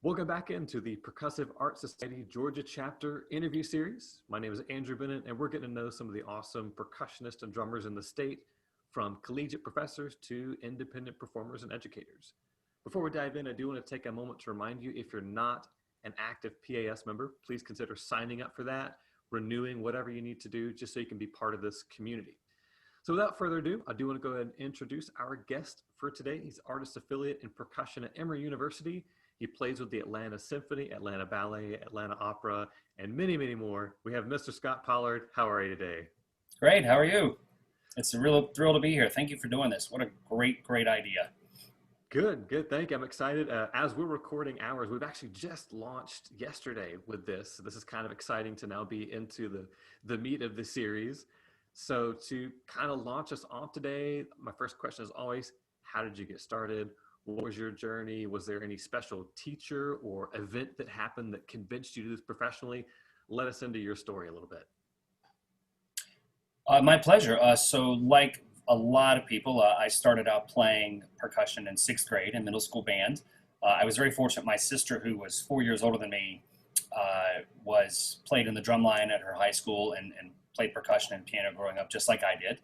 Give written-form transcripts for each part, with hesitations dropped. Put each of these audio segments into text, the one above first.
Welcome back into the Percussive Art Society Georgia chapter interview series. My name is Andrew Bennett, and we're getting to know some of the awesome percussionists and drummers in the state, from collegiate professors to independent performers and educators. Before we dive in, I do want to take a moment to remind you, if you're not an active PAS member, please consider signing up for that, renewing whatever you need to do just so you can be part of this community. So without further ado, I do want to go ahead and introduce our guest for today. He's artist affiliate in percussion at Emory University. He plays with the Atlanta Symphony, Atlanta Ballet, Atlanta Opera, and many, many more. We have Mr. Scott Pollard. How are you today? Great. How are you? It's a real thrill to be here. Thank you for doing this. What a great idea. Good. Thank you. I'm excited. As we're recording ours, we've actually just launched yesterday with this. So this is kind of exciting to now be into the meat of the series. So to kind of launch us off today, my first question is always, how did you get started? What was your journey? Was there any special teacher or event that happened that convinced you to do this professionally? Let us into your story a little bit. My pleasure. So like a lot of people, I started out playing percussion in 6th grade in middle school band. I was very fortunate. My sister, who was 4 years older than me, played in the drum line at her high school and played percussion and piano growing up, just like I did.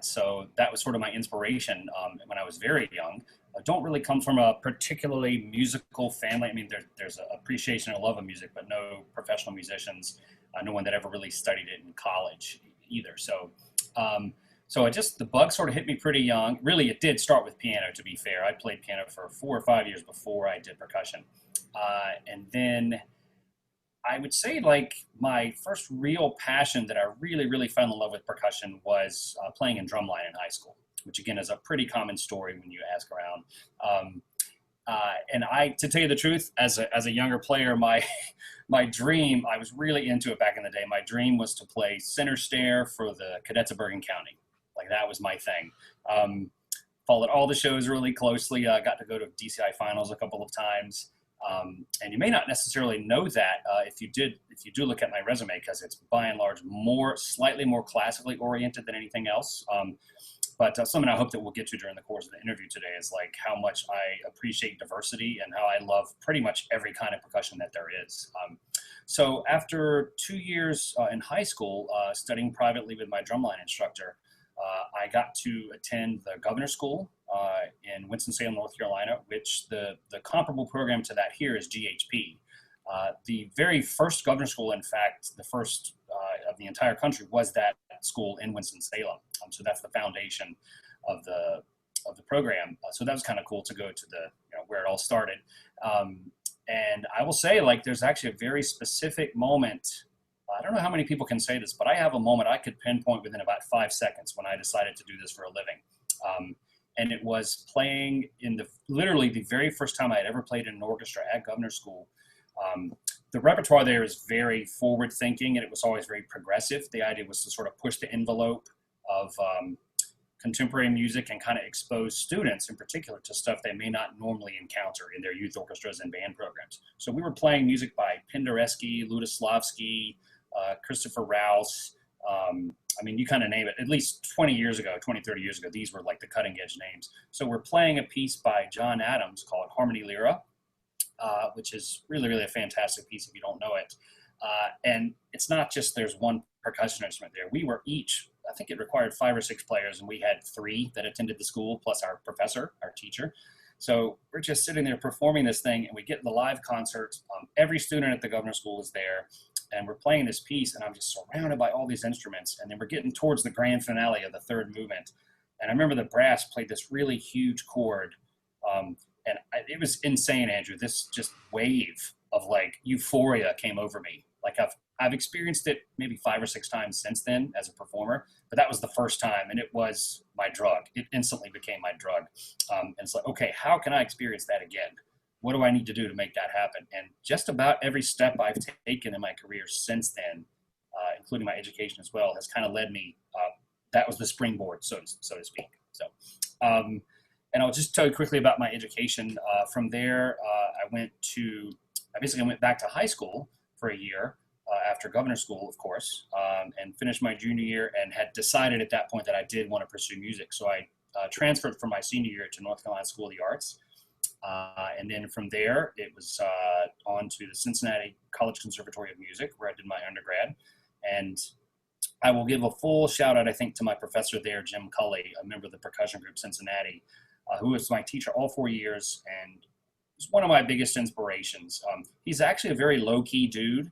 So that was sort of my inspiration when I was very young. I don't really come from a particularly musical family. I mean, there's an appreciation and love of music, but no professional musicians, no one that ever really studied it in college either. So the bug sort of hit me pretty young. Really, it did start with piano, to be fair. I played piano for 4 or 5 years before I did percussion. And then I would say like my first real passion that I really fell in love with percussion was playing in drumline in high school, which again is a pretty common story when you ask around. And to tell you the truth, as a younger player, my dream, I was really into it back in the day. My dream was to play center stair for the Cadets of Bergen County. Like that was my thing. Followed all the shows really closely. Got to go to DCI finals a couple of times. And you may not necessarily know that if you do look at my resume, because it's by and large slightly more classically oriented than anything else. But something I hope that we'll get to during the course of the interview today is like how much I appreciate diversity and how I love pretty much every kind of percussion that there is. So after 2 years in high school, studying privately with my drumline instructor, I got to attend the Governor's School in Winston-Salem, North Carolina, which the comparable program to that here is GHP. The very first Governor's School, in fact, the first of the entire country, was that school in Winston-Salem. So that's the foundation of the program. So that was kind of cool to go to where it all started. And I will say, like, there's actually a very specific moment. I don't know how many people can say this, but I have a moment I could pinpoint within about 5 seconds when I decided to do this for a living. And it was playing in literally the very first time I had ever played in an orchestra at Governor's School. The repertoire there is very forward thinking, and it was always very progressive. The idea was to sort of push the envelope of contemporary music and kind of expose students in particular to stuff they may not normally encounter in their youth orchestras and band programs. So we were playing music by Penderecki, Lutoslawski, Christopher Rouse. I mean, you kind of name it. At least 20, 30 years ago, these were like the cutting edge names. So we're playing a piece by John Adams called Harmony Lyra, which is really a fantastic piece if you don't know it. And it's not just there's one percussion instrument there. We were each, I think it required 5 or 6 players, and we had 3 that attended the school, plus our professor, our teacher. So we're just sitting there performing this thing, and we get the live concert. Every student at the Governor's School is there, and we're playing this piece, and I'm just surrounded by all these instruments. And then we're getting towards the grand finale of the 3rd movement. And I remember the brass played this really huge chord. It was insane, Andrew. This just wave of like euphoria came over me. Like I've experienced it maybe 5 or 6 times since then as a performer, but that was the first time, and it was my drug. It instantly became my drug. And it's like, okay, how can I experience that again? What do I need to do to make that happen? And just about every step I've taken in my career since then, including my education as well, has kind of led me. That was the springboard, so to speak. So, and I'll just tell you quickly about my education. From there, I basically went back to high school for a year after Governor's School, of course, and finished my junior year, and had decided at that point that I did want to pursue music. So I transferred from my senior year to North Carolina School of the Arts. And then from there, it was on to the Cincinnati College Conservatory of Music, where I did my undergrad. And I will give a full shout out, I think, to my professor there, Jim Cully, a member of the percussion group Cincinnati, who was my teacher all 4 years and was one of my biggest inspirations. He's actually a very low-key dude,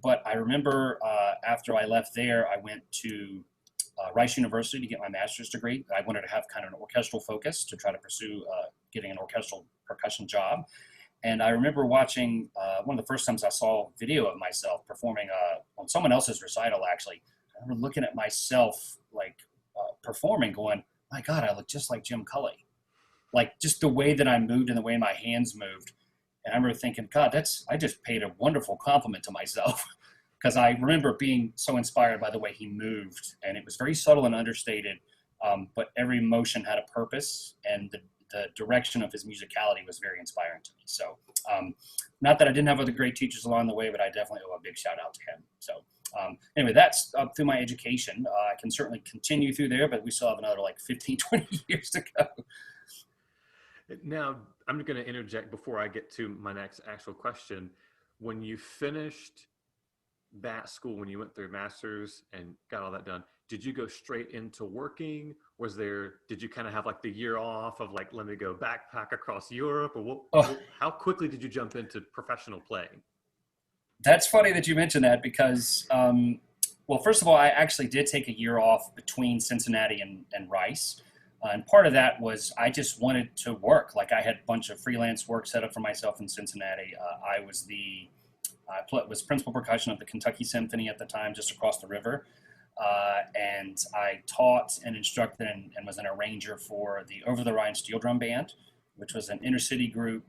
but I remember after I left there, I went to Rice University to get my master's degree. I wanted to have kind of an orchestral focus to try to pursue getting an orchestral percussion job. And I remember watching one of the first times I saw video of myself performing on someone else's recital, actually. I remember looking at myself like performing going, my God, I look just like Jim Cully. Like just the way that I moved and the way my hands moved. And I remember thinking, God, I just paid a wonderful compliment to myself because I remember being so inspired by the way he moved. And it was very subtle and understated, but every motion had a purpose, and the direction of his musicality was very inspiring to me. So not that I didn't have other great teachers along the way, but I definitely owe a big shout out to him. So anyway, that's up through my education. I can certainly continue through there, but we still have another like 15, 20 years to go. Now, I'm going to interject before I get to my next actual question. When you finished that school, when you went through master's and got all that done, did you go straight into working? Did you kind of have like the year off of like, let me go backpack across Europe, or how quickly did you jump into professional playing? That's funny that you mentioned that because, well, first of all, I actually did take a year off between Cincinnati and Rice. And part of that was I just wanted to work. Like I had a bunch of freelance work set up for myself in Cincinnati. I was principal percussion of the Kentucky Symphony at the time, just across the river. And I taught and instructed and was an arranger for the Over the Rhine Steel Drum Band, which was an inner city group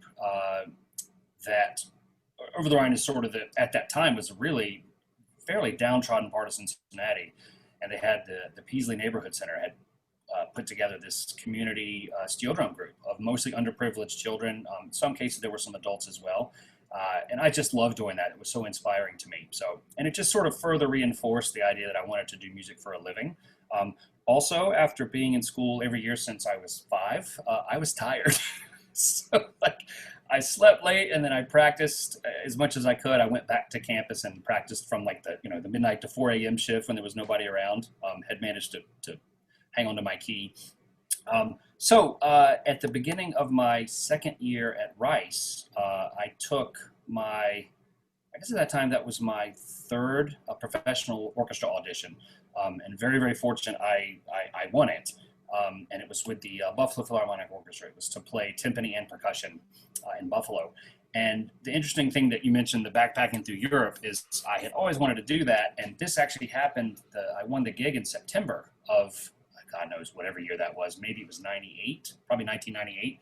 that Over the Rhine is sort of at that time was a really fairly downtrodden part of Cincinnati. And they had the Peaslee Neighborhood Center had put together this community steel drum group of mostly underprivileged children. In some cases, there were some adults as well. And I just loved doing that. It was so inspiring to me. And it just sort of further reinforced the idea that I wanted to do music for a living. Also, after being in school every year since I was 5, I was tired. So like I slept late and then I practiced as much as I could. I went back to campus and practiced from like the midnight to 4 a.m. shift when there was nobody around. Had managed to hang on to my key. So at the beginning of my second year at Rice, I took I guess at that time that was my third professional orchestra audition, and very, very fortunate I won it. And it was with the Buffalo Philharmonic Orchestra. It was to play timpani and percussion in Buffalo. And the interesting thing that you mentioned, the backpacking through Europe, is I had always wanted to do that. And this actually happened. I won the gig in September of God knows whatever year that was. Maybe it was 98, probably 1998.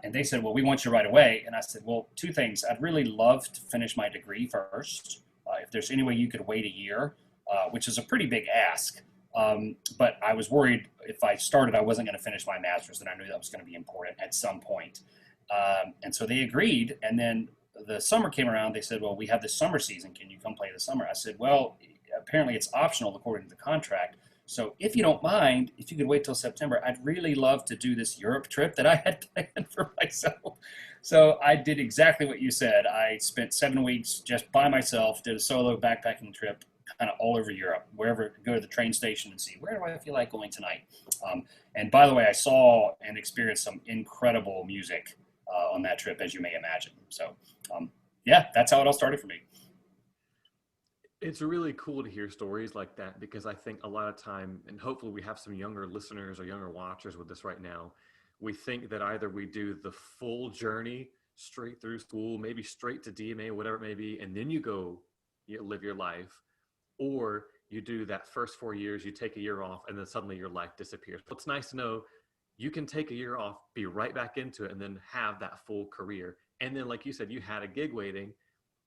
And they said, well, we want you right away. And I said, well, 2 things. I'd really love to finish my degree first. If there's any way you could wait a year, which is a pretty big ask. But I was worried if I started, I wasn't going to finish my master's, and I knew that was going to be important at some point. And so they agreed. And then the summer came around. They said, well, we have this summer season. Can you come play the summer? I said, well, apparently it's optional according to the contract. So if you don't mind, if you could wait till September, I'd really love to do this Europe trip that I had planned for myself. So I did exactly what you said. I spent 7 weeks just by myself, did a solo backpacking trip kind of all over Europe, wherever, go to the train station and see, where do I feel like going tonight? And by the way, I saw and experienced some incredible music on that trip, as you may imagine. So yeah, that's how it all started for me. It's really cool to hear stories like that, because I think a lot of time, and hopefully we have some younger listeners or younger watchers with this right now, we think that either we do the full journey straight through school, maybe straight to DMA, whatever it may be, and then you live your life, or you do that first 4 years, you take a year off, and then suddenly your life disappears. But it's nice to know you can take a year off, be right back into it, and then have that full career. And then, like you said, you had a gig waiting,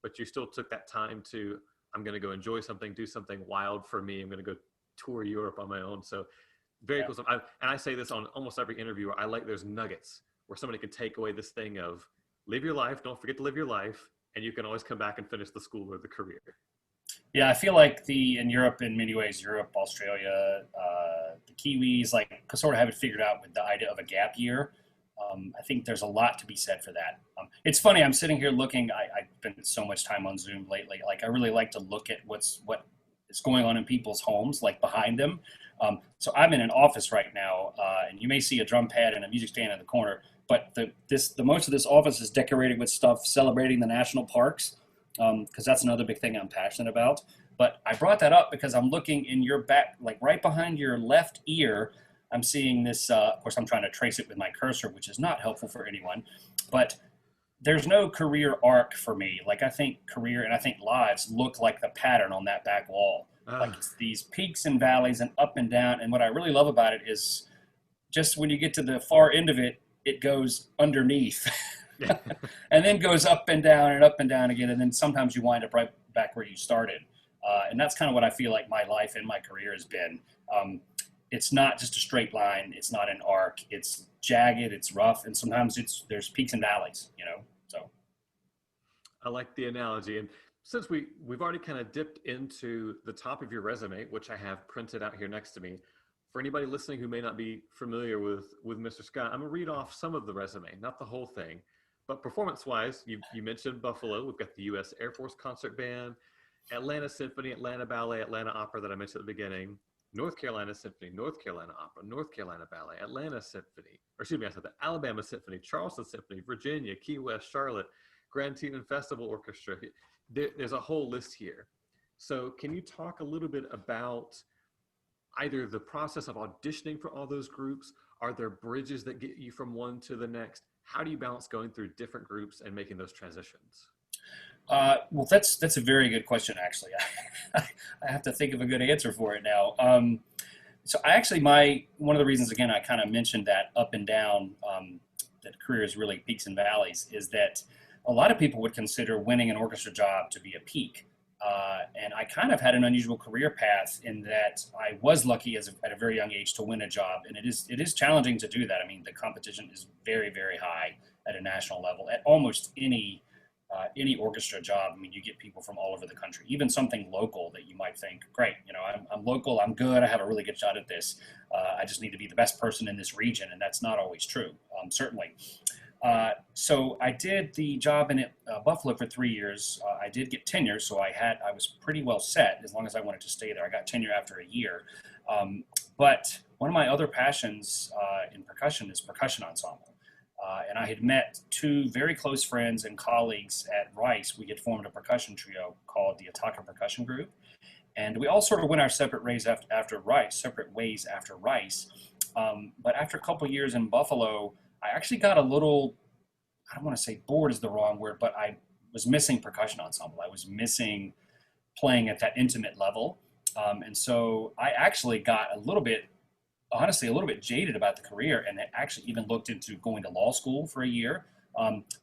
but you still took that time to, I'm going to go enjoy something, do something wild for me. I'm going to go tour Europe on my own. So very cool stuff. And I say this on almost every interview. I like those nuggets where somebody can take away this thing of live your life. Don't forget to live your life. And you can always come back and finish the school or the career. Yeah, I feel like in Europe, in many ways, Europe, Australia, the Kiwis, like sort of have it figured out with the idea of a gap year. I think there's a lot to be said for that. It's funny, I'm sitting here looking, I've spent so much time on Zoom lately. Like I really like to look at what is going on in people's homes, like behind them. So I'm in an office right now, and you may see a drum pad and a music stand in the corner, but the most of this office is decorated with stuff celebrating the national parks, because that's another big thing I'm passionate about. But I brought that up because I'm looking in your back, like right behind your left ear. I'm seeing this, of course, I'm trying to trace it with my cursor, which is not helpful for anyone, but there's no career arc for me. Like I think career and I think lives look like the pattern on that back wall. Like it's these peaks and valleys and up and down. And what I really love about it is just when you get to the far end of it, it goes underneath and then goes up and down again. And then sometimes you wind up right back where you started. And that's kind of what I feel like my life and my career has been. It's not just a straight line. It's not an arc. It's jagged. It's rough. And sometimes there's peaks and valleys, so. I like the analogy. And since we've already kind of dipped into the top of your resume, which I have printed out here next to me, for anybody listening who may not be familiar with Mr. Scott, I'm gonna read off some of the resume, not the whole thing, but performance-wise, you mentioned Buffalo. We've got the U.S. Air Force Concert Band, Atlanta Symphony, Atlanta Ballet, Atlanta Opera that I mentioned at the beginning, North Carolina Symphony, North Carolina Opera, North Carolina Ballet, Atlanta Symphony, or excuse me, I said the Alabama Symphony, Charleston Symphony, Virginia, Key West, Charlotte, Grand Teton Festival Orchestra. There's a whole list here. So can you talk a little bit about either the process of auditioning for all those groups? Are there bridges that get you from one to the next? How do you balance going through different groups and making those transitions? Well, that's a very good question, actually. I have to think of a good answer for it now. So I actually, one of the reasons, again, I kind of mentioned that up and down, that career is really peaks and valleys, is that a lot of people would consider winning an orchestra job to be a peak. And I kind of had an unusual career path in that I was lucky at a very young age to win a job. And it is challenging to do that. I mean, the competition is very, very high at a national level at almost any orchestra job. I mean, you get people from all over the country, even something local that you might think, great, I'm local, I'm good, I have a really good shot at this. I just need to be the best person in this region. And that's not always true, certainly. So I did the job in Buffalo for 3 years. I did get tenure, so I was pretty well set as long as I wanted to stay there. I got tenure after a year. But one of my other passions in percussion is percussion ensemble. And I had met two very close friends and colleagues at Rice. We had formed a percussion trio called the Ataka Percussion Group. And we all sort of went our separate ways after Rice. But after a couple of years in Buffalo, I actually got a little, I don't want to say bored is the wrong word, but I was missing percussion ensemble. I was missing playing at that intimate level. And so I actually got honestly a little bit jaded about the career, and actually even looked into going to law school for a year.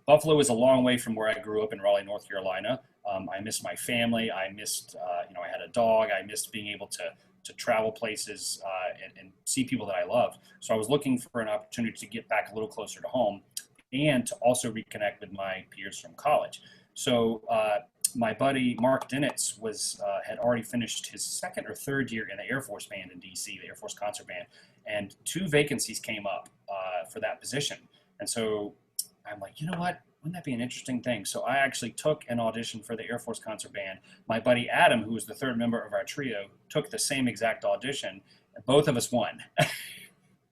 Buffalo is a long way from where I grew up in Raleigh, North Carolina. I missed my family. I missed, I had a dog. I missed being able to travel places and see people that I loved. So I was looking for an opportunity to get back a little closer to home and to also reconnect with my peers from college. So my buddy Mark Dinitz had already finished his second or third year in the Air Force Band in DC, the Air Force Concert Band, and 2 vacancies came up for that position. And so I'm like, you know what? Wouldn't that be an interesting thing? So I actually took an audition for the Air Force Concert Band. My buddy Adam, who was the third member of our trio, took the same exact audition, and both of us won,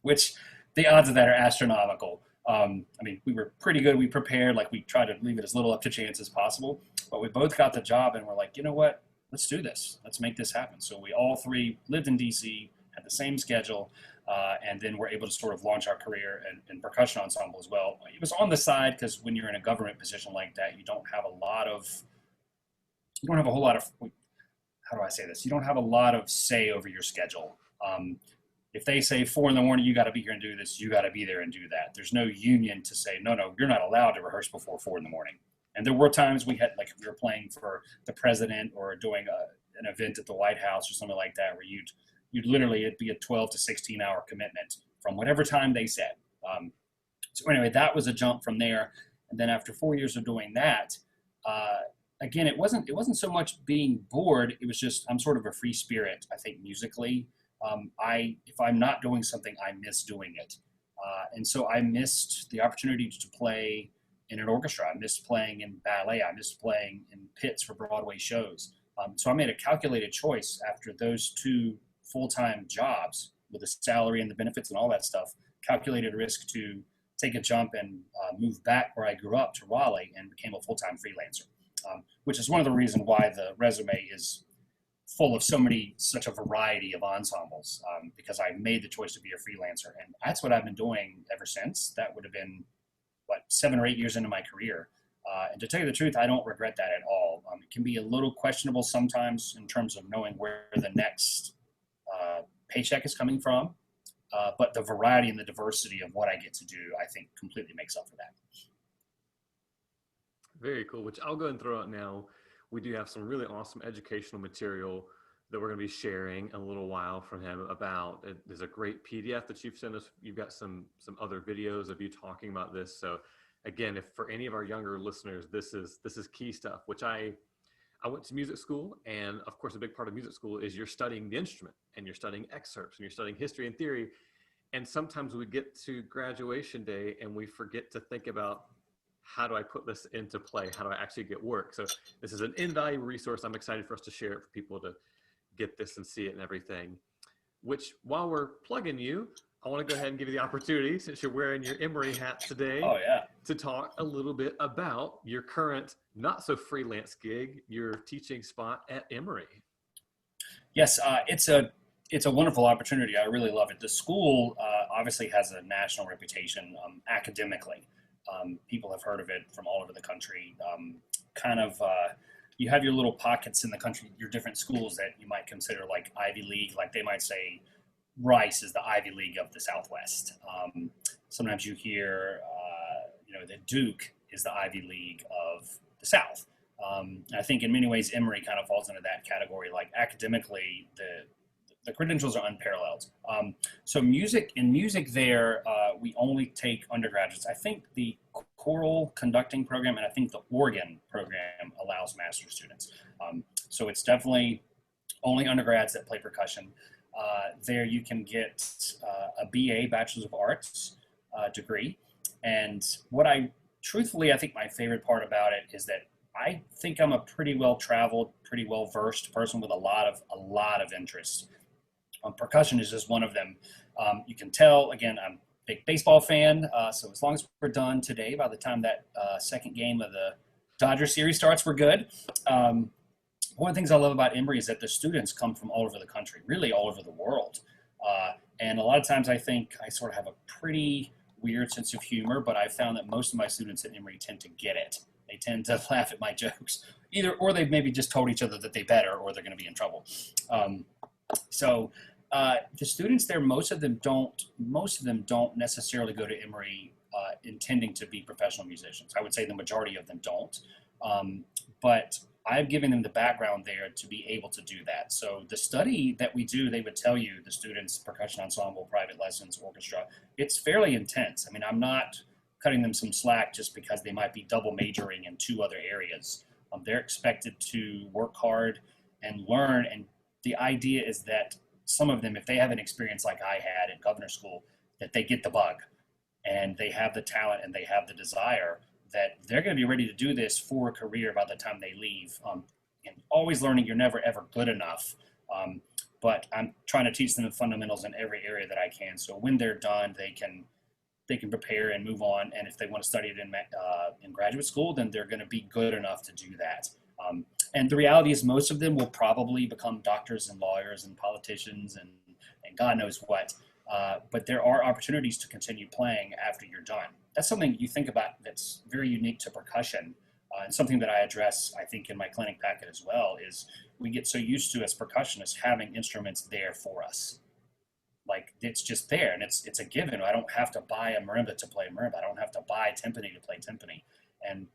which the odds of that are astronomical. I mean, we were pretty good. We prepared, like we tried to leave it as little up to chance as possible, but we both got the job and we're like, you know what? Let's do this. Let's make this happen. So we all three lived in DC, had the same schedule, and then we're able to sort of launch our career in percussion ensemble as well. It was on the side because when you're in a government position like that, you don't have a whole lot of, how do I say this? You don't have a lot of say over your schedule. If they say 4 a.m, you got to be here and do this, you got to be there and do that. There's no union to say, no, you're not allowed to rehearse before 4 a.m. And there were times we were playing for the president or doing an event at the White House or something like that, where you'd literally, it'd be a 12 to 16 hour commitment from whatever time they said. So anyway, that was a jump from there. And then after 4 years of doing that, again, it wasn't so much being bored. It was just, I'm sort of a free spirit, I think, musically. If I'm not doing something, I miss doing it. And so I missed the opportunity to play in an orchestra. I missed playing in ballet. I missed playing in pits for Broadway shows. So I made a calculated choice after those two full-time jobs with the salary and the benefits and all that stuff, calculated risk to take a jump and move back where I grew up to Raleigh and became a full-time freelancer, which is one of the reasons why the resume is full of such a variety of ensembles, because I made the choice to be a freelancer. And that's what I've been doing ever since. That would have been, 7 or 8 years into my career. And to tell you the truth, I don't regret that at all. It can be a little questionable sometimes in terms of knowing where the next paycheck is coming from. But the variety and the diversity of what I get to do, I think completely makes up for that. Very cool, which I'll go and throw out now. We do have some really awesome educational material that we're going to be sharing in a little while from him about. There's a great PDF that you've sent us. You've got some other videos of you talking about this. So again, if for any of our younger listeners, this is key stuff, which I went to music school, and of course a big part of music school is you're studying the instrument and you're studying excerpts and you're studying history and theory. And sometimes we get to graduation day and we forget to think about, how do I put this into play? How do I actually get work? So this is an invaluable resource. I'm excited for us to share it for people to get this and see it and everything. Which, while we're plugging you, I want to go ahead and give you the opportunity, since you're wearing your Emory hat today, to talk a little bit about your current not so freelance gig, your teaching spot at Emory. Yes, it's a wonderful opportunity. I really love it. The school obviously has a national reputation academically. People have heard of it from all over the country. You have your little pockets in the country, your different schools that you might consider like Ivy League, like they might say Rice is the Ivy League of the Southwest. Sometimes you hear, that Duke is the Ivy League of the South. I think in many ways, Emory kind of falls into that category. Like academically, the credentials are unparalleled. So music there, we only take undergraduates. I think the choral conducting program and I think the organ program allows master's students. So it's definitely only undergrads that play percussion. There you can get a BA, Bachelor's of Arts degree. And I think my favorite part about it is that I think I'm a pretty well-traveled, pretty well-versed person with a lot of interests. Percussion is just one of them. You can tell, again, I'm a big baseball fan, so as long as we're done today, by the time that second game of the Dodger series starts, we're good. One of the things I love about Emory is that the students come from all over the country, really all over the world. And a lot of times I think I sort of have a pretty weird sense of humor, but I've found that most of my students at Emory tend to get it. They tend to laugh at my jokes, or they've maybe just told each other that they better, or they're going to be in trouble. So the students there, most of them don't necessarily go to Emory intending to be professional musicians. I would say the majority of them don't. But I've given them the background there to be able to do that. So the study that we do, they would tell you, the students, percussion ensemble, private lessons, orchestra, it's fairly intense. I mean, I'm not cutting them some slack just because they might be double majoring in 2 other areas. They're expected to work hard and learn, and the idea is that some of them, if they have an experience like I had at Governor School, that they get the bug and they have the talent and they have the desire that they're going to be ready to do this for a career by the time they leave. And always learning, you're never ever good enough. But I'm trying to teach them the fundamentals in every area that I can. So when they're done, they can prepare and move on. And if they want to study it in graduate school, then they're going to be good enough to do that. And the reality is most of them will probably become doctors and lawyers and politicians and God knows what. But there are opportunities to continue playing after you're done. That's something you think about that's very unique to percussion. And something that I address, I think, in my clinic packet as well, is we get so used to, as percussionists, having instruments there for us. Like, it's just there, and it's a given. I don't have to buy a marimba to play marimba. I don't have to buy timpani to play timpani. And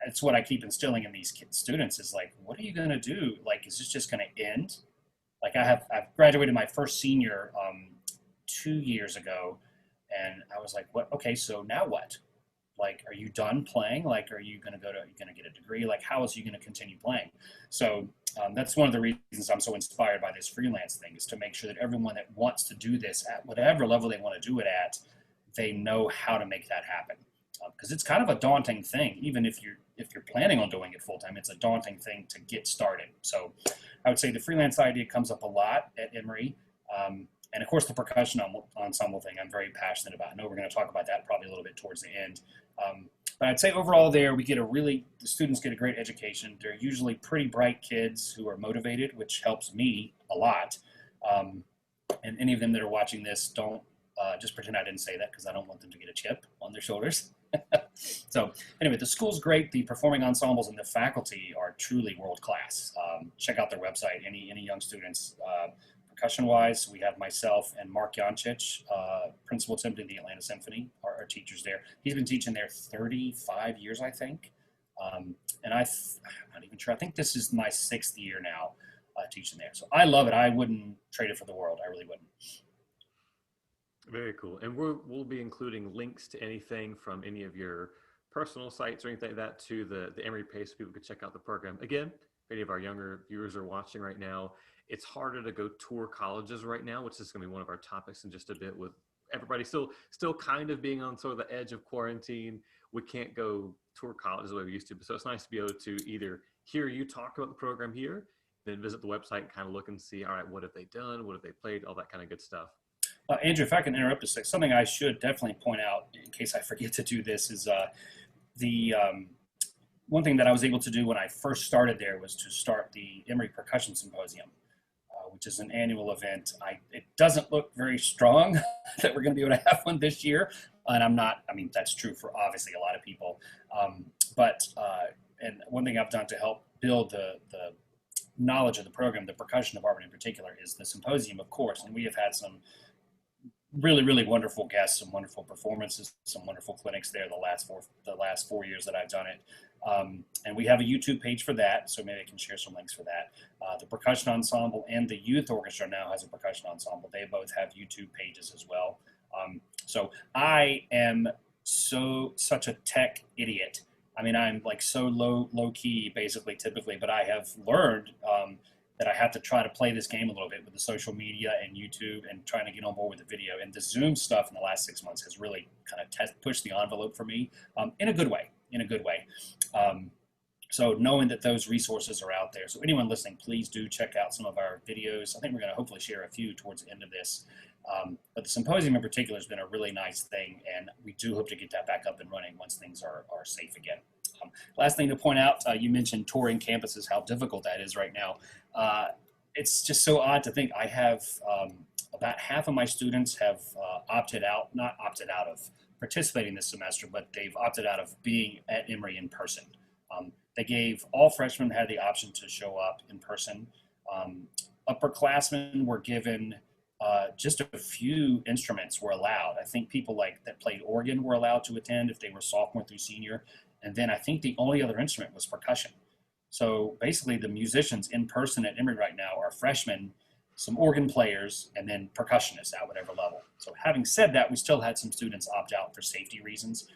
it's what I keep instilling in these students is like, what are you going to do? Like, is this just going to end? Like, I've graduated my first senior 2 years ago, and I was like, what? Okay, so now what? Like, are you done playing? Like, are you going to get a degree? Like, how is you going to continue playing? So that's one of the reasons I'm so inspired by this freelance thing, is to make sure that everyone that wants to do this at whatever level they want to do it at, they know how to make that happen. Because it's kind of a daunting thing, even if you're planning on doing it full time. It's a daunting thing to get started. So I would say the freelance idea comes up a lot at Emory. And of course, the percussion ensemble thing I'm very passionate about. I know we're going to talk about that probably a little bit towards the end. But I'd say overall there, the students get a great education. They're usually pretty bright kids who are motivated, which helps me a lot. And any of them that are watching this, don't just pretend I didn't say that, because I don't want them to get a chip on their shoulders. So anyway, the school's great. The performing ensembles and the faculty are truly world-class. Check out their website, any young students. Percussion-wise, we have myself and Mark Jancic, principal attending of the Atlanta Symphony, our teachers there. He's been teaching there 35 years, I think. And I'm not even sure. I think this is my 6th year now teaching there. So I love it. I wouldn't trade it for the world. I really wouldn't. Very cool. And we'll be including links to anything from any of your personal sites or anything like that to the Emory page, so people can check out the program. Again, if any of our younger viewers are watching right now, it's harder to go tour colleges right now, which is going to be one of our topics in just a bit, with everybody still kind of being on sort of the edge of quarantine. We can't go tour colleges the way we used to. So it's nice to be able to either hear you talk about the program here, then visit the website and kind of look and see, all right, what have they done? What have they played? All that kind of good stuff. Andrew, if I can interrupt a sec, something I should definitely point out in case I forget to do this is the one thing that I was able to do when I first started there was to start the Emory Percussion Symposium, which is an annual event. It doesn't look very strong that we're going to be able to have one this year, and that's true for obviously a lot of people. And one thing I've done to help build the knowledge of the program, the percussion department in particular, is the symposium, of course, and we have had some really, really wonderful guests, some wonderful performances, some wonderful clinics there the last 4 years that I've done it. And we have a YouTube page for that, so maybe I can share some links for that. The percussion ensemble and the youth orchestra now has a percussion ensemble. They both have YouTube pages as well. So I am such a tech idiot. I mean, I'm like so low key, basically, typically, but I have learned that I have to try to play this game a little bit with the social media and YouTube and trying to get on board with the video. And the Zoom stuff in the last 6 months has really kind of pushed the envelope for me in a good way. So knowing that those resources are out there. So anyone listening, please do check out some of our videos. I think we're going to hopefully share a few towards the end of this. But the symposium in particular has been a really nice thing, and we do hope to get that back up and running once things are safe again. Last thing to point out, you mentioned touring campuses, how difficult that is right now. It's just so odd to think I have about half of my students have not opted out of participating this semester, but they've opted out of being at Emory in person. They gave all freshmen had the option to show up in person. Upperclassmen were given just a few instruments were allowed. I think people that played organ were allowed to attend if they were sophomore through senior. And then I think the only other instrument was percussion. So basically the musicians in person at Emory right now are freshmen, some organ players, and then percussionists at whatever level. So having said that, we still had some students opt out for safety reasons.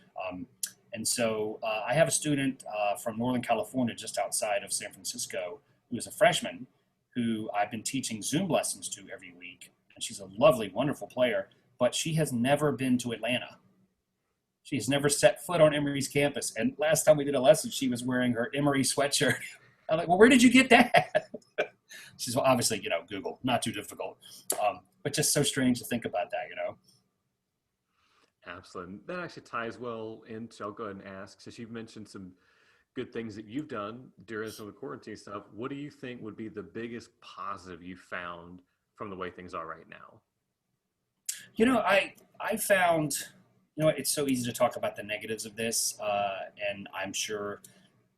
And so I have a student from Northern California, just outside of San Francisco, who is a freshman who I've been teaching Zoom lessons to every week. And she's a lovely, wonderful player, but she has never been to Atlanta. She has never set foot on Emory's campus. And last time we did a lesson, she was wearing her Emory sweatshirt. I'm like, well, where did you get that? She's obviously, Google, not too difficult. But just so strange to think about that, Absolutely. That actually ties well into, I'll go ahead and ask, since you've mentioned some good things that you've done during some of the quarantine stuff, what do you think would be the biggest positive you found from the way things are right now? I found, it's so easy to talk about the negatives of this, and I'm sure,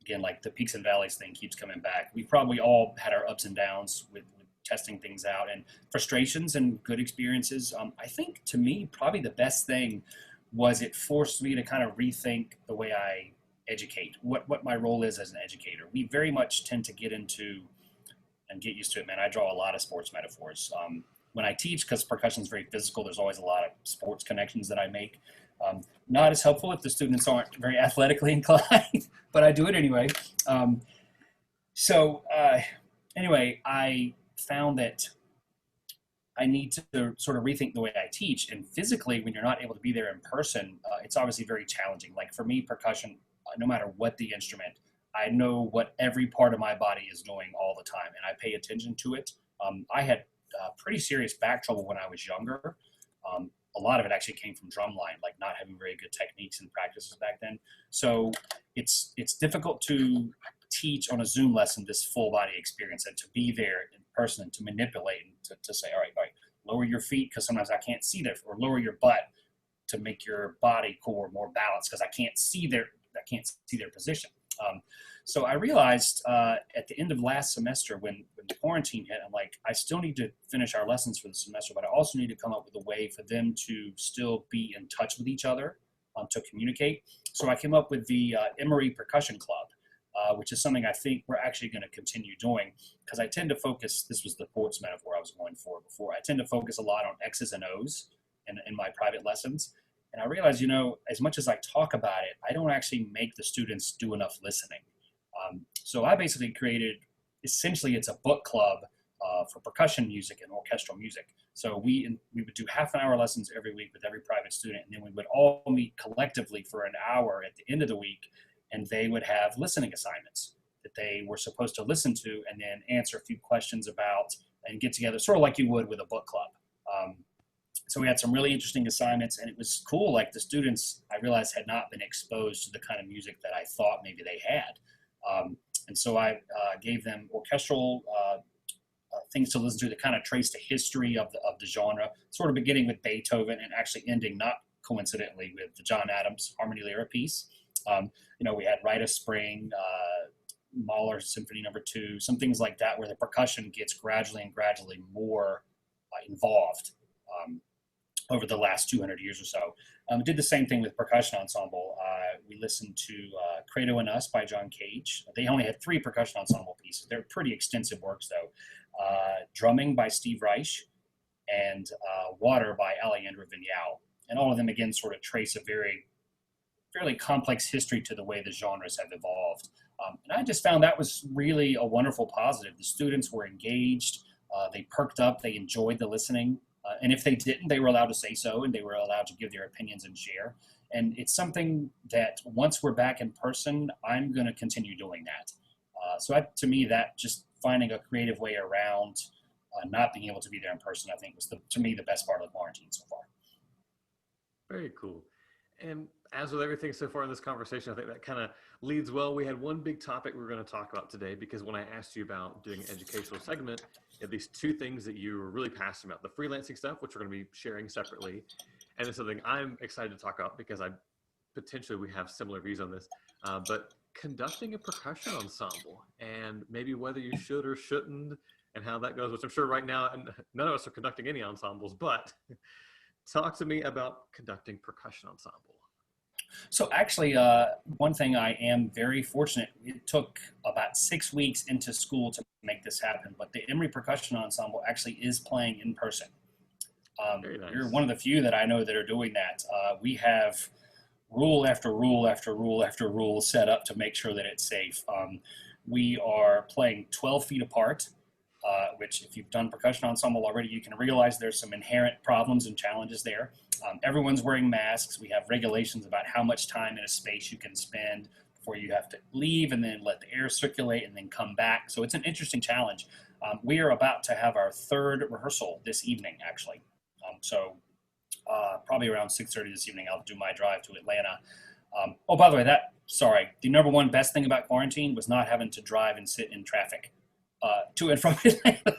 again, like the peaks and valleys thing keeps coming back. We've probably all had our ups and downs with testing things out and frustrations and good experiences. I think to me, probably the best thing was it forced me to kind of rethink the way I educate, what my role is as an educator. We very much tend to get into and get used to it, man. I draw a lot of sports metaphors. When I teach, because percussion is very physical, there's always a lot of sports connections that I make. Not as helpful if the students aren't very athletically inclined, but I do it anyway. Anyway, I found that I need to sort of rethink the way I teach. And physically, when you're not able to be there in person, it's obviously very challenging. Like for me, percussion, no matter what the instrument, I know what every part of my body is doing all the time, and I pay attention to it. I had pretty serious back trouble when I was younger. A lot of it actually came from drumline, like not having very good techniques and practices back then. So it's difficult to teach on a Zoom lesson this full body experience, and to be there in person and to manipulate and to say, all right, lower your feet because sometimes I can't see there, or lower your butt to make your body core more balanced because I can't see their position. So I realized at the end of last semester when the quarantine hit, I'm like, I still need to finish our lessons for the semester, but I also need to come up with a way for them to still be in touch with each other, to communicate. So I came up with the Emory Percussion Club, which is something I think we're actually going to continue doing, because I tend to focus, this was the sports metaphor I was going for before, I tend to focus a lot on X's and O's in my private lessons. And I realized, as much as I talk about it, I don't actually make the students do enough listening. So I basically created, essentially it's a book club for percussion music and orchestral music. So we would do half-an-hour lessons every week with every private student, and then we would all meet collectively for an hour at the end of the week, and they would have listening assignments that they were supposed to listen to and then answer a few questions about and get together, sort of like you would with a book club. So we had some really interesting assignments, and it was cool. Like the students, I realized, had not been exposed to the kind of music that I thought maybe they had. And so I gave them orchestral things to listen to that kind of trace the history of the genre, sort of beginning with Beethoven and actually ending, not coincidentally, with the John Adams Harmony Lyra piece. We had Rite of Spring, Mahler Symphony No. 2, some things like that, where the percussion gets gradually more involved over the last 200 years or so. Did the same thing with percussion ensemble. We listened to Credo and Us by John Cage. They only had 3 percussion ensemble pieces. They're pretty extensive works, though. Drumming by Steve Reich, and Water by Alejandro Viñao. And all of them, again, sort of trace a fairly complex history to the way the genres have evolved. And I just found that was really a wonderful positive. The students were engaged. They perked up. They enjoyed the listening. And if they didn't, they were allowed to say so, and they were allowed to give their opinions and share. And it's something that once we're back in person, I'm going to continue doing that. To me, that just finding a creative way around not being able to be there in person, I think was, to me, the best part of the quarantine so far. Very cool. And as with everything so far in this conversation, I think that kind of leads well. We had one big topic we were going to talk about today, because when I asked you about doing an educational segment, at least 2 things that you were really passionate about: the freelancing stuff, which we're going to be sharing separately, and it's something I'm excited to talk about because we have similar views on this, but conducting a percussion ensemble, and maybe whether you should or shouldn't, and how that goes, which I'm sure right now, and none of us are conducting any ensembles, but talk to me about conducting percussion ensemble. So actually, one thing I am very fortunate, it took about 6 weeks into school to make this happen, but the Emory Percussion Ensemble actually is playing in person. Very nice. You're one of the few that I know that are doing that. We have rule after rule after rule after rule set up to make sure that it's safe. We are playing 12 feet apart, which if you've done percussion ensemble already, you can realize there's some inherent problems and challenges there. Everyone's wearing masks. We have regulations about how much time in a space you can spend before you have to leave and then let the air circulate and then come back. So it's an interesting challenge. We are about to have our 3rd rehearsal this evening, actually. Probably around 6:30 this evening, I'll do my drive to Atlanta. By the way, the number one best thing about quarantine was not having to drive and sit in traffic to and from Atlanta.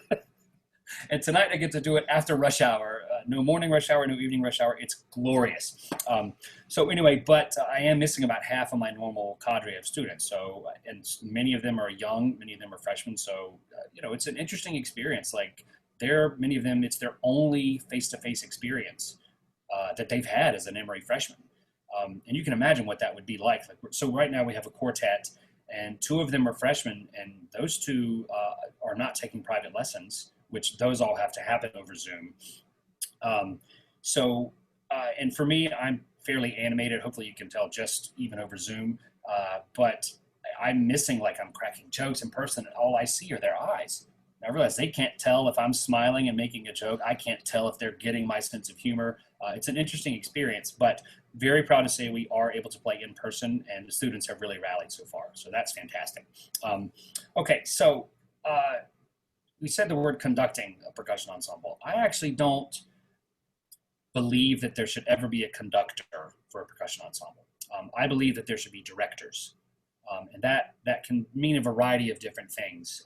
And tonight I get to do it after rush hour. No morning rush hour, no evening rush hour. It's glorious. But I am missing about half of my normal cadre of students. So, and many of them are young, many of them are freshmen. So, it's an interesting experience. Like many of them, it's their only face-to-face experience that they've had as an Emory freshman. And you can imagine what that would be like. So right now we have a quartet, and 2 of them are freshmen, and those 2 are not taking private lessons, which those all have to happen over Zoom. And for me, I'm fairly animated. Hopefully you can tell just even over Zoom. But I'm missing, like, I'm cracking jokes in person, and all I see are their eyes. I realize they can't tell if I'm smiling and making a joke. I can't tell if they're getting my sense of humor. It's an interesting experience, but very proud to say we are able to play in person, and the students have really rallied so far. So that's fantastic. Okay, so we said the word conducting a percussion ensemble. I actually don't believe that there should ever be a conductor for a percussion ensemble. I believe that there should be directors, and that can mean a variety of different things.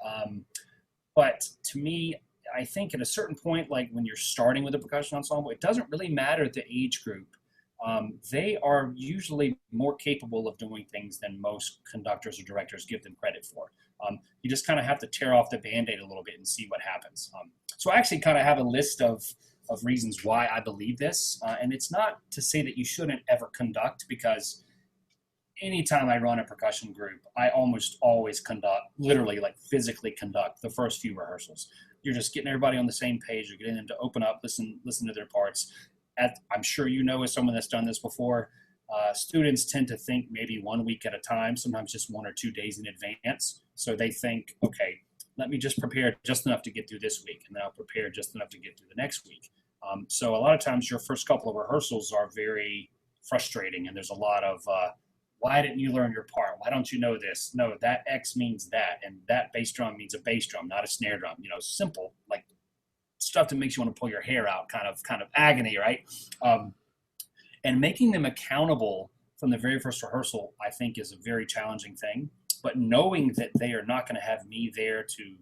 But to me, I think at a certain point, like when you're starting with a percussion ensemble, it doesn't really matter the age group. They are usually more capable of doing things than most conductors or directors give them credit for. You just kind of have to tear off the Band-Aid a little bit and see what happens. So I actually kind of have a list of reasons why I believe this. And it's not to say that you shouldn't ever conduct, because anytime I run a percussion group, I almost always conduct, literally like physically conduct the first few rehearsals. You're just getting everybody on the same page. You're getting them to open up, listen to their parts. I'm sure you know, as someone that's done this before, students tend to think maybe 1 week at a time, sometimes just 1 or 2 days in advance. So they think, okay, let me just prepare just enough to get through this week, and then I'll prepare just enough to get through the next week. So a lot of times your first couple of rehearsals are very frustrating, and there's a lot of, why didn't you learn your part? Why don't you know this? No, that X means that, and that bass drum means a bass drum, not a snare drum. You know, simple, like stuff that makes you want to pull your hair out, kind of agony, right? And making them accountable from the very first rehearsal, I think, is a very challenging thing. But knowing that they are not going to have me there to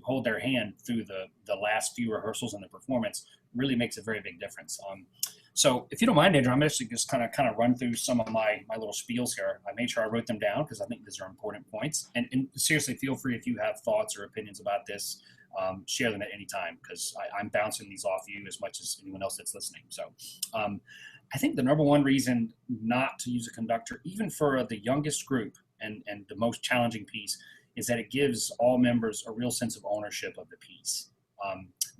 hold their hand through the last few rehearsals and the performance really makes a very big difference. So if you don't mind, Andrew, I'm actually just kind of run through some of my little spiels here. I made sure I wrote them down because I think these are important points. And seriously, feel free, if you have thoughts or opinions about this, share them at any time, because I'm bouncing these off you as much as anyone else that's listening. So I think the number one reason not to use a conductor, even for the youngest group and the most challenging piece, is that it gives all members a real sense of ownership of the piece.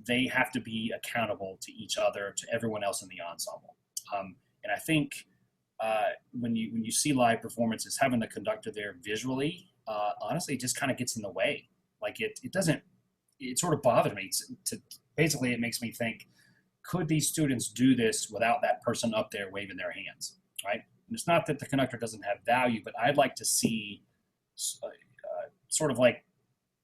They have to be accountable to each other, to everyone else in the ensemble. And I think when you see live performances, having the conductor there visually, honestly, it just kind of gets in the way. Like it sort of bothered me. Basically, it makes me think, could these students do this without that person up there waving their hands, right? And it's not that the conductor doesn't have value, but I'd like to see sort of like,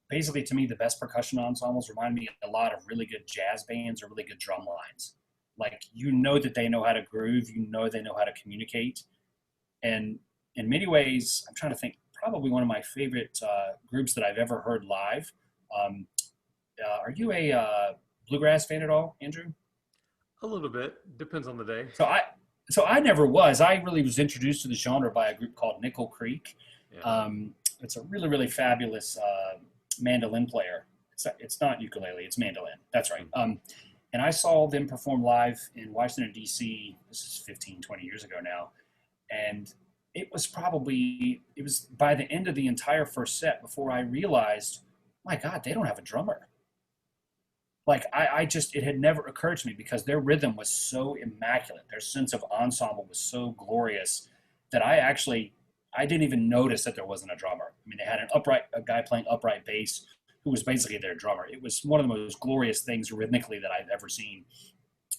basically, to me, the best percussion ensembles remind me a lot of really good jazz bands or really good drum lines. Like, you know that they know how to groove, you know they know how to communicate. And in many ways, I'm trying to think, probably one of my favorite groups that I've ever heard live. Are you a bluegrass fan at all, Andrew? A little bit. Depends on the day. So I never was. I really was introduced to the genre by a group called Nickel Creek. Yeah. It's a really, really fabulous mandolin player. It's not ukulele, it's mandolin. That's right. And I saw them perform live in Washington, D.C. This is 15, 20 years ago now. And it was by the end of the entire first set before I realized, my God, they don't have a drummer. Like, it had never occurred to me, because their rhythm was so immaculate. Their sense of ensemble was so glorious that I didn't even notice that there wasn't a drummer. I mean, they had a guy playing upright bass who was basically their drummer. It was one of the most glorious things rhythmically that I've ever seen.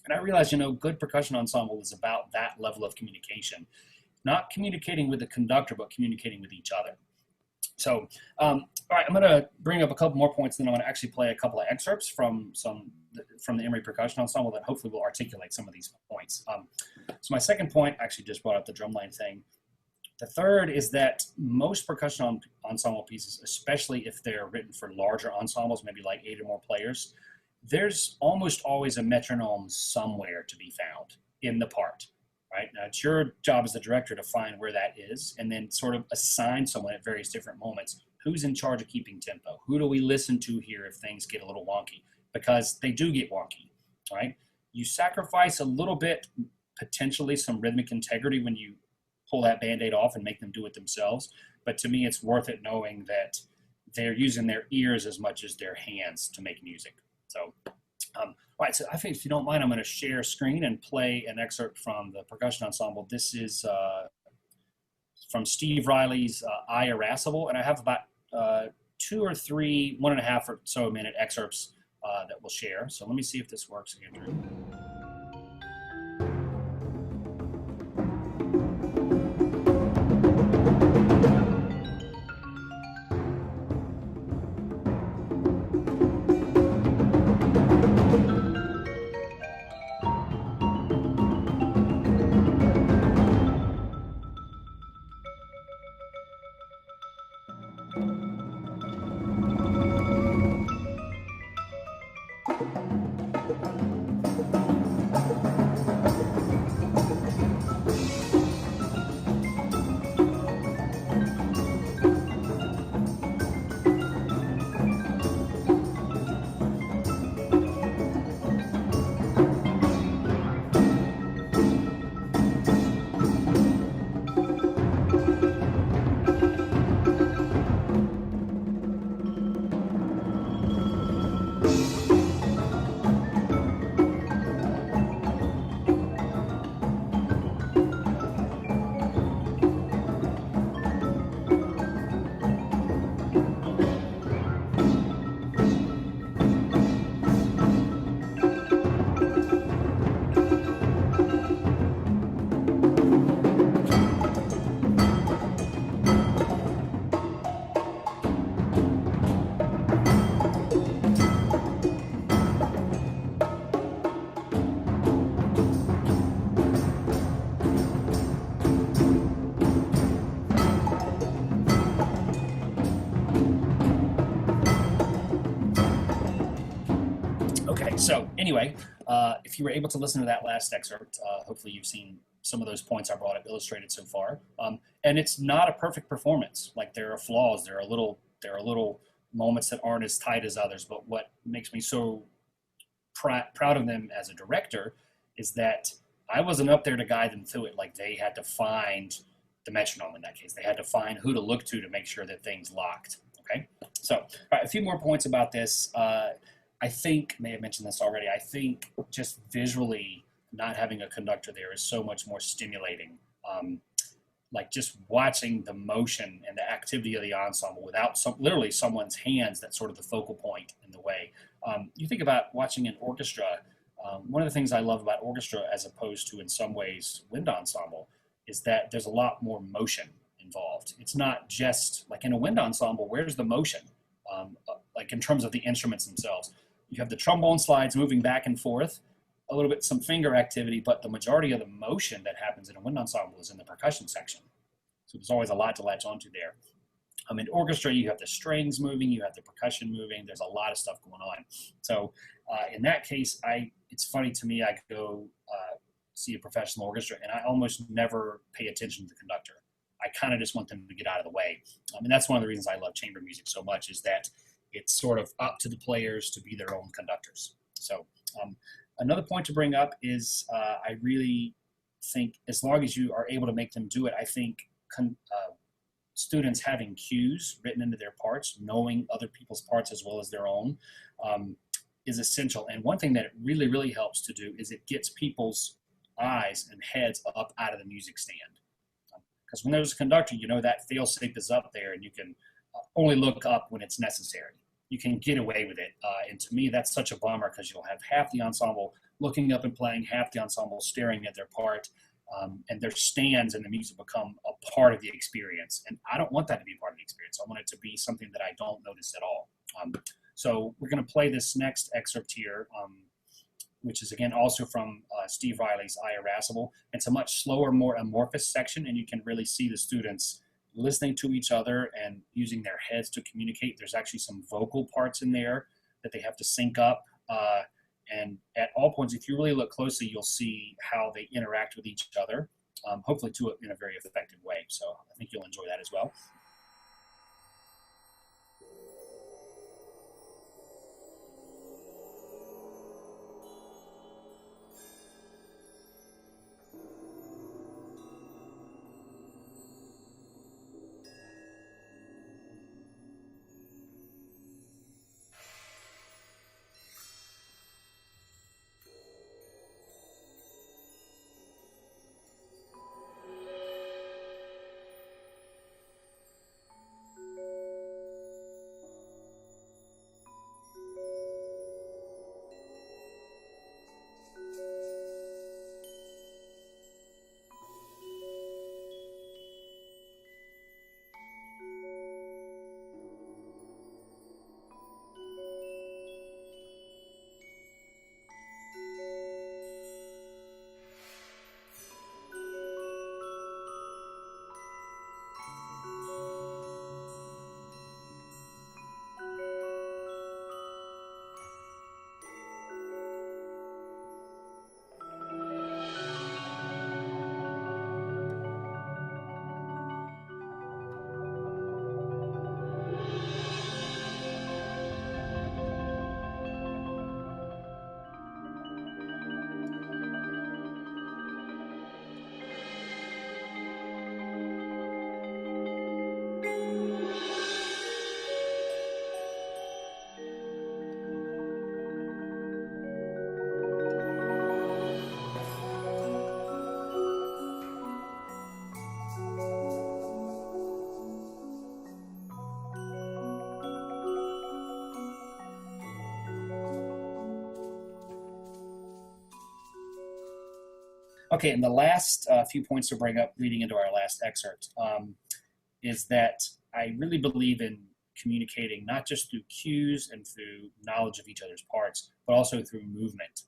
And I realized, good percussion ensemble is about that level of communication. Not communicating with the conductor, but communicating with each other. So, all right, I'm going to bring up a couple more points, then I'm going to actually play a couple of excerpts from the Emory Percussion Ensemble that hopefully will articulate some of these points. So my second point, actually just brought up the drumline thing. The third is that most percussion ensemble pieces, especially if they're written for larger ensembles, maybe like 8 or more players, there's almost always a metronome somewhere to be found in the part, right? Now, it's your job as the director to find where that is and then sort of assign someone at various different moments. Who's in charge of keeping tempo? Who do we listen to here if things get a little wonky? Because they do get wonky, right? You sacrifice a little bit, potentially some rhythmic integrity when you pull that Band-Aid off and make them do it themselves. But to me, it's worth it knowing that they're using their ears as much as their hands to make music. So, all right, so I think if you don't mind, I'm going to share screen and play an excerpt from the percussion ensemble. This is from Steve Riley's I Irascible, and I have about 2 or 3, 1.5 or so minute excerpts that we'll share. So let me see if this works, Andrew. So anyway, if you were able to listen to that last excerpt, hopefully you've seen some of those points I brought up illustrated so far. And it's not a perfect performance. Like, there are flaws. There are little moments that aren't as tight as others. But what makes me so proud of them as a director is that I wasn't up there to guide them through it. Like, they had to find the metronome in that case. They had to find who to look to make sure that things locked. Okay. So a few more points about this. I think, may have mentioned this already, I think just visually not having a conductor there is so much more stimulating. Like, just watching the motion and the activity of the ensemble without literally someone's hands, that's sort of the focal point in the way. You think about watching an orchestra, one of the things I love about orchestra as opposed to in some ways wind ensemble is that there's a lot more motion involved. It's not just like in a wind ensemble, where's the motion? Like in terms of the instruments themselves. You have the trombone slides moving back and forth, a little bit some finger activity, but the majority of the motion that happens in a wind ensemble is in the percussion section. So there's always a lot to latch onto there. In orchestra, you have the strings moving, you have the percussion moving, there's a lot of stuff going on. So in that case, it's funny to me, I go see a professional orchestra and I almost never pay attention to the conductor. I kind of just want them to get out of the way. And that's one of the reasons I love chamber music so much, is that it's sort of up to the players to be their own conductors. So another point to bring up is I really think as long as you are able to make them do it, I think students having cues written into their parts, knowing other people's parts as well as their own, is essential. And one thing that it really, really helps to do is it gets people's eyes and heads up out of the music stand. Because when there's a conductor, you know that fail-safe is up there and you can only look up when it's necessary. You can get away with it. And to me, that's such a bummer, because you'll have half the ensemble looking up and playing, half the ensemble staring at their part, and their stands and the music become a part of the experience. And I don't want that to be part of the experience. I want it to be something that I don't notice at all. So we're going to play this next excerpt here, which is again also from Steve Riley's I Irascible. It's a much slower, more amorphous section, and you can really see the students listening to each other and using their heads to communicate. There's actually some vocal parts in there that they have to sync up. And at all points, if you really look closely, you'll see how they interact with each other, hopefully in a very effective way. So I think you'll enjoy that as well. Okay, and the last few points to bring up leading into our last excerpt is that I really believe in communicating not just through cues and through knowledge of each other's parts, but also through movement.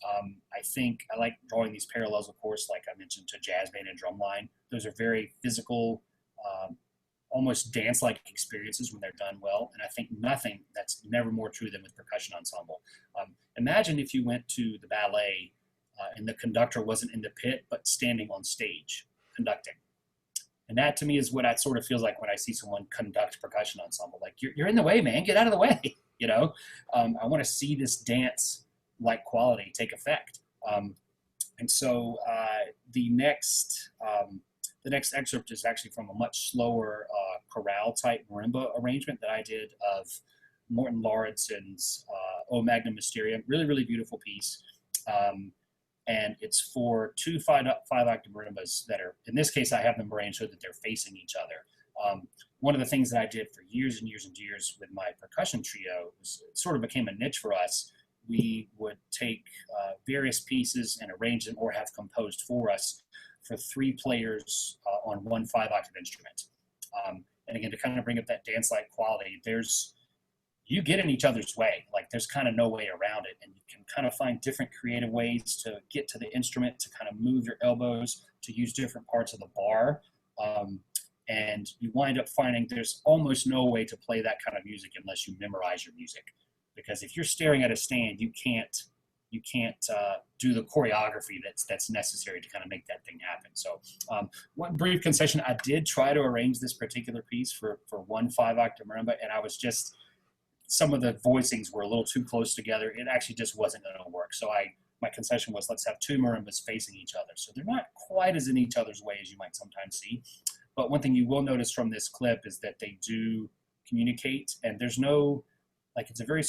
I think I like drawing these parallels, of course, like I mentioned, to jazz band and drumline. Those are very physical, almost dance-like experiences when they're done well. And I think that's never more true than with percussion ensemble. Imagine if you went to the ballet and the conductor wasn't in the pit, but standing on stage conducting. And that to me is what it sort of feels like when I see someone conduct percussion ensemble. Like, you're in the way, man, get out of the way. You know, I want to see this dance-like quality take effect. And so the next excerpt is actually from a much slower chorale type marimba arrangement that I did of Morton Lauridsen's O Magnum Mysterium. Really, really beautiful piece. And it's for two five-octave marimbas that are, in this case, I have them arranged so that they're facing each other. One of the things that I did for years and years and years with my percussion trio was, it sort of became a niche for us. We would take various pieces and arrange them or have composed for us for 3 players on one 5-octave instrument. And again, to kind of bring up that dance-like quality, you get in each other's way. Like, there's kind of no way around it. And you can kind of find different creative ways to get to the instrument, to kind of move your elbows, to use different parts of the bar. And you wind up finding there's almost no way to play that kind of music unless you memorize your music. Because if you're staring at a stand, you can't do the choreography that's necessary to kind of make that thing happen. So one brief concession, I did try to arrange this particular piece for one 5-octave marimba, and I was just, some of the voicings were a little too close together. It actually just wasn't going to work. So my concession was, let's have 2 marimbas facing each other. So they're not quite as in each other's way as you might sometimes see. But one thing you will notice from this clip is that they do communicate, and there's no, like, it's a very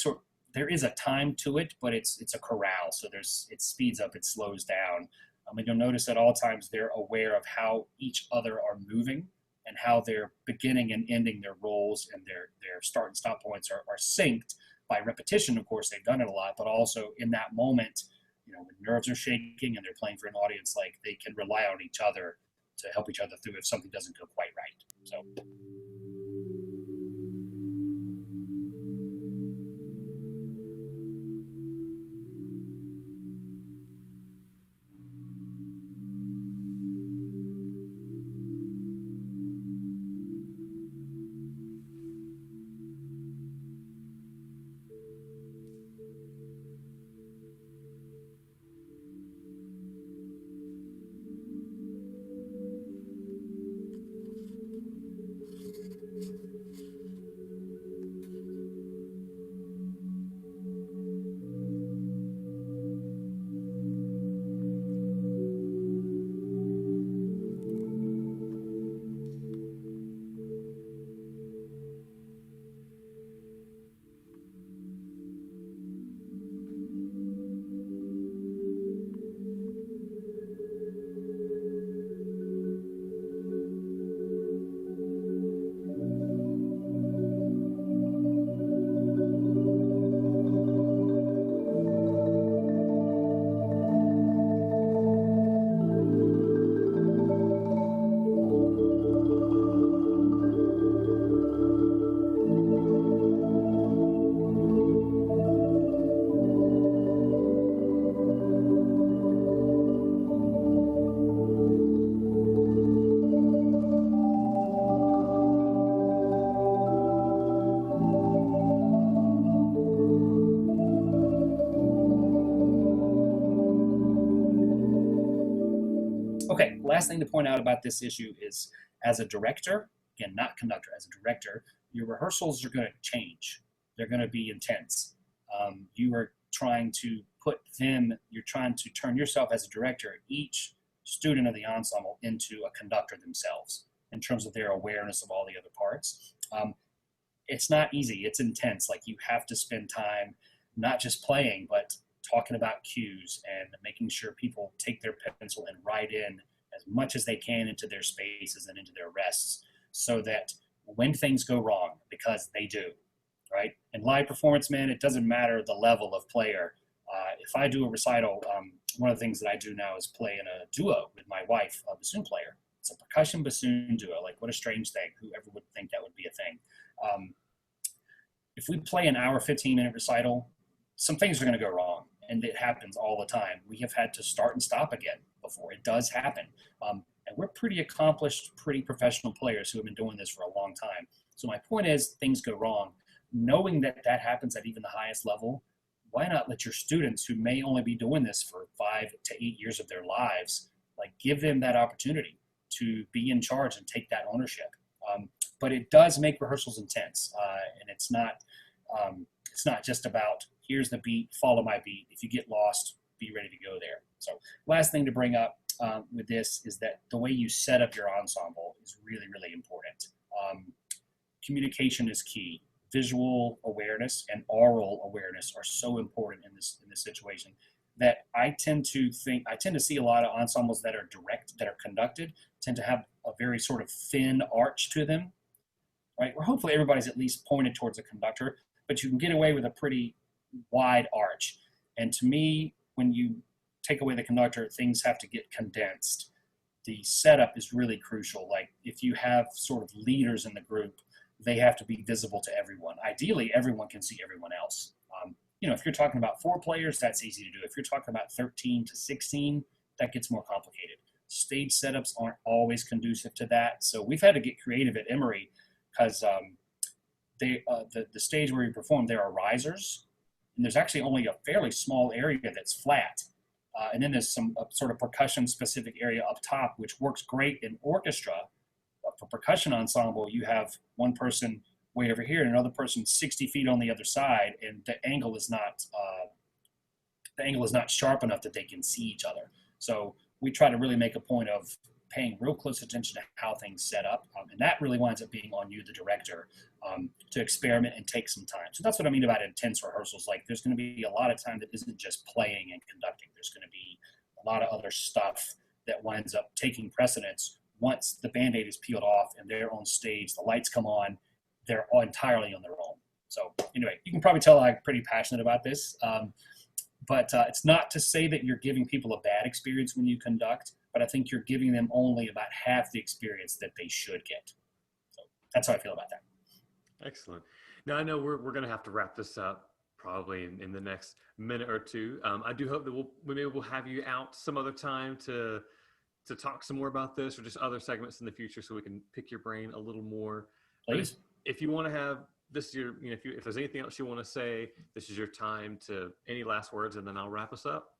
there is a time to it, but it's a chorale. So it speeds up, it slows down. And you'll notice at all times they're aware of how each other are moving and how they're beginning and ending their roles, and their start and stop points are synced by repetition. Of course, they've done it a lot, but also in that moment, you know, when nerves are shaking and they're playing for an audience, like, they can rely on each other to help each other through if something doesn't go quite right. So. Okay, last thing to point out about this issue is, as a director, again, not conductor, as a director, your rehearsals are going to change. They're going to be intense. You are trying to you're trying to turn yourself as a director, each student of the ensemble, into a conductor themselves in terms of their awareness of all the other parts. It's not easy, it's intense. Like, you have to spend time not just playing, but talking about cues and making sure people take their pencil and write in as much as they can into their spaces and into their rests, so that when things go wrong, because they do, right? In live performance, man, it doesn't matter the level of player. if I do a recital, one of the things that I do now is play in a duo with my wife, a bassoon player. It's a percussion bassoon duo. Like, what a strange thing. Whoever would think that would be a thing. If we play an hour, 15-minute recital, some things are going to go wrong, and it happens all the time. We have had to start and stop again before. It does happen. And we're pretty accomplished, pretty professional players who have been doing this for a long time. So my point is, things go wrong. Knowing that that happens at even the highest level, why not let your students who may only be doing this for 5 to 8 years of their lives, like, give them that opportunity to be in charge and take that ownership. But it does make rehearsals intense, and it's not just about, here's the beat, follow my beat. If you get lost, be ready to go there. So last thing to bring up with this is that the way you set up your ensemble is really, really important. Communication is key. Visual awareness and oral awareness are so important in this situation that I tend to see a lot of ensembles that are conducted tend to have a very sort of thin arch to them, right? Where hopefully everybody's at least pointed towards a conductor, but you can get away with a pretty wide arch. And to me, when you take away the conductor, things have to get condensed. The setup is really crucial. Like, if you have sort of leaders in the group, they have to be visible to everyone. Ideally, everyone can see everyone else. If you're talking about 4 players, that's easy to do. If you're talking about 13 to 16, that gets more complicated. Stage setups aren't always conducive to that. So we've had to get creative at Emory because the stage where we perform, there are risers, and there's actually only a fairly small area that's flat. And then there's some sort of percussion-specific area up top, which works great in orchestra. But for percussion ensemble, you have one person way over here and another person 60 feet on the other side, and the angle is not sharp enough that they can see each other. So we try to really make a point of paying real close attention to how things set up, and that really winds up being on you, the director, to experiment and take some time. So that's what I mean about intense rehearsals. Like, there's going to be a lot of time that isn't just playing and conducting. There's going to be a lot of other stuff that winds up taking precedence once the Band-Aid is peeled off and they're on stage, the lights come on, they're all entirely on their own. So anyway, you can probably tell I'm pretty passionate about this. But it's not to say that you're giving people a bad experience when you conduct, but I think you're giving them only about half the experience that they should get. So that's how I feel about that. Excellent. Now, I know we're going to have to wrap this up probably in the next minute or two. I do hope that we'll have you out some other time to talk some more about this, or just other segments in the future, so we can pick your brain a little more. Please. If you want to have this, if there's anything else you want to say, this is your time to any last words, and then I'll wrap us up.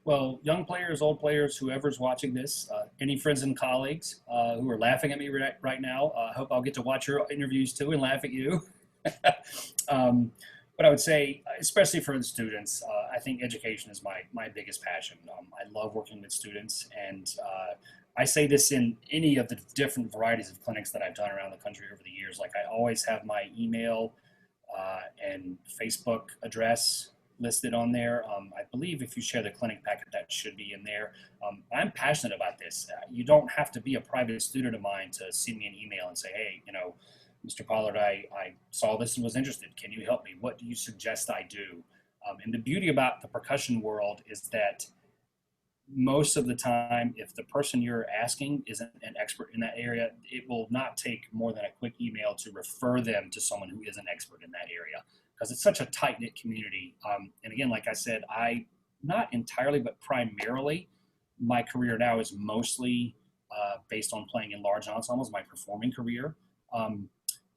Well, young players, old players, whoever's watching this, any friends and colleagues who are laughing at me right now, I hope I'll get to watch your interviews too and laugh at you. But I would say, especially for the students, I think education is my biggest passion. I love working with students, and I say this in any of the different varieties of clinics that I've done around the country over the years. Like, I always have my email and Facebook address listed on there. I believe if you share the clinic packet, that should be in there. I'm passionate about this. You don't have to be a private student of mine to send me an email and say, hey, Mr. Pollard, I saw this and was interested. Can you help me? What do you suggest I do? And the beauty about the percussion world is that most of the time, if the person you're asking isn't an expert in that area, it will not take more than a quick email to refer them to someone who is an expert in that area, because it's such a tight-knit community. And again, like I said, not entirely, but primarily, my career now is mostly based on playing in large ensembles, my performing career.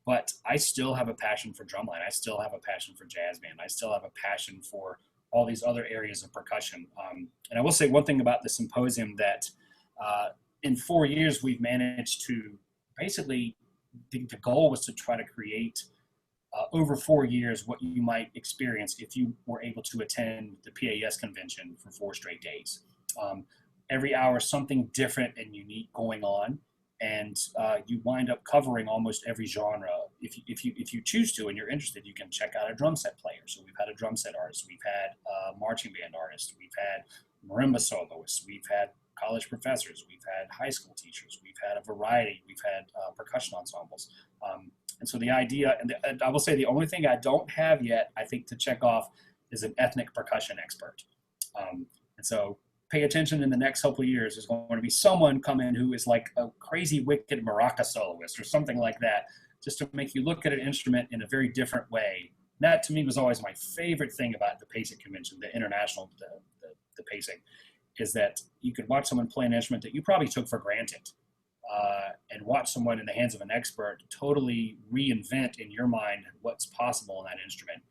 But I still have a passion for drumline. I still have a passion for jazz band. I still have a passion for all these other areas of percussion. And I will say one thing about the symposium, that in 4 years, we've managed to basically, the goal was to try to create over 4 years what you might experience if you were able to attend the PAS convention for 4 straight days. Every hour, something different and unique going on. And you wind up covering almost every genre. If you choose to and you're interested, you can check out a drum set player. So we've had a drum set artist, we've had a marching band artist, we've had marimba soloists, we've had college professors, we've had high school teachers, we've had a variety, we've had percussion ensembles. And so the idea, and I will say the only thing I don't have yet, I think, to check off is an ethnic percussion expert. And so pay attention in the next couple of years. There's going to be someone come in who is like a crazy, wicked maraca soloist or something like that, just to make you look at an instrument in a very different way. That to me was always my favorite thing about the PASIC convention, the international, the PASIC, is that you could watch someone play an instrument that you probably took for granted, and watch someone in the hands of an expert totally reinvent in your mind what's possible in that instrument.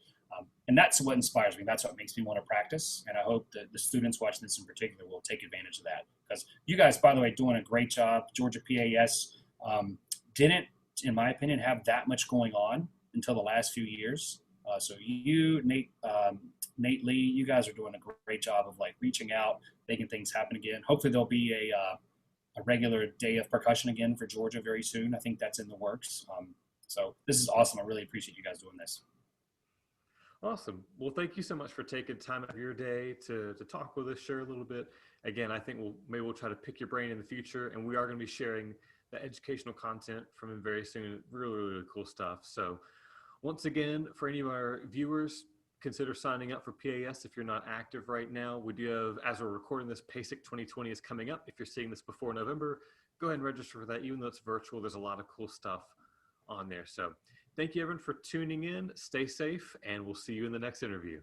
And that's what inspires me. That's what makes me want to practice. And I hope that the students watching this in particular will take advantage of that. Because you guys, by the way, doing a great job. Georgia PAS didn't, in my opinion, have that much going on until the last few years. So you, Nate Lee, you guys are doing a great job of like reaching out, making things happen again. Hopefully there'll be a regular day of percussion again for Georgia very soon. I think that's in the works. So this is awesome. I really appreciate you guys doing this. Awesome. Well, thank you so much for taking time out of your day to talk with us, share a little bit. Again, I think maybe we'll try to pick your brain in the future, and we are going to be sharing the educational content from him very soon. Really, really, really cool stuff. So once again, for any of our viewers, consider signing up for PAS if you're not active right now. We do have, as we're recording this, PASIC 2020 is coming up. If you're seeing this before November, go ahead and register for that. Even though it's virtual, there's a lot of cool stuff on there. So thank you, everyone, for tuning in. Stay safe, and we'll see you in the next interview.